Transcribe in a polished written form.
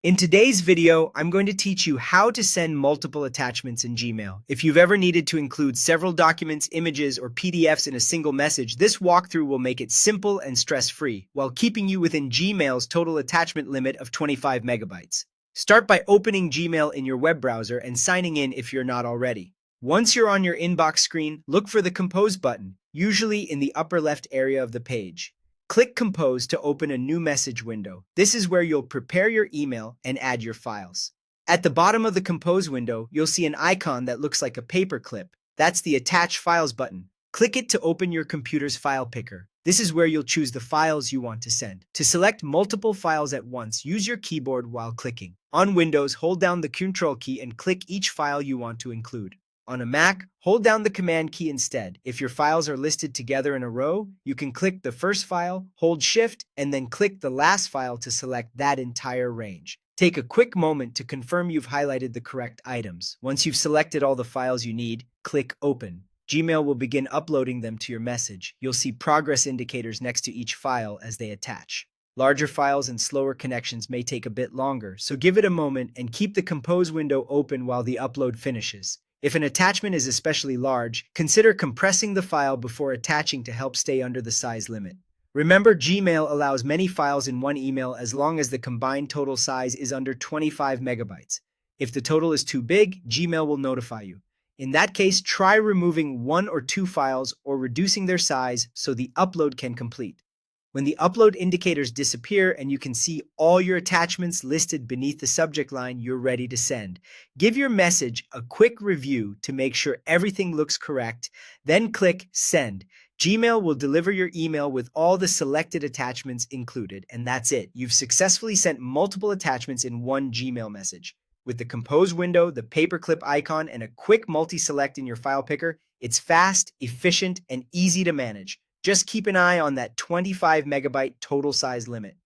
In today's video, I'm going to teach you how to send multiple attachments in Gmail. If you've ever needed to include several documents, images, or PDFs in a single message, this walkthrough will make it simple and stress-free, while keeping you within Gmail's total attachment limit of 25 megabytes. Start by opening Gmail in your web browser and signing in if you're not already. Once you're on your inbox screen, look for the Compose button, usually in the upper left area of the page. Click Compose to open a new message window. This is where you'll prepare your email and add your files. At the bottom of the Compose window, you'll see an icon that looks like a paperclip. That's the Attach Files button. Click it to open your computer's file picker. This is where you'll choose the files you want to send. To select multiple files at once, use your keyboard while clicking. On Windows, hold down the Ctrl key and click each file you want to include. On a Mac, hold down the Command key instead. If your files are listed together in a row, you can click the first file, hold Shift, and then click the last file to select that entire range. Take a quick moment to confirm you've highlighted the correct items. Once you've selected all the files you need, click Open. Gmail will begin uploading them to your message. You'll see progress indicators next to each file as they attach. Larger files and slower connections may take a bit longer, so give it a moment and keep the Compose window open while the upload finishes. If an attachment is especially large, consider compressing the file before attaching to help stay under the size limit. Remember, Gmail allows many files in one email as long as the combined total size is under 25 megabytes. If the total is too big, Gmail will notify you. In that case, try removing one or two files or reducing their size so the upload can complete. When the upload indicators disappear and you can see all your attachments listed beneath the subject line, you're ready to send. Give your message a quick review to make sure everything looks correct, then click Send. Gmail will deliver your email with all the selected attachments included, and that's it. You've successfully sent multiple attachments in one Gmail message. With the Compose window, the paperclip icon, and a quick multi-select in your file picker, it's fast, efficient, and easy to manage. Just keep an eye on that 25 megabyte total size limit.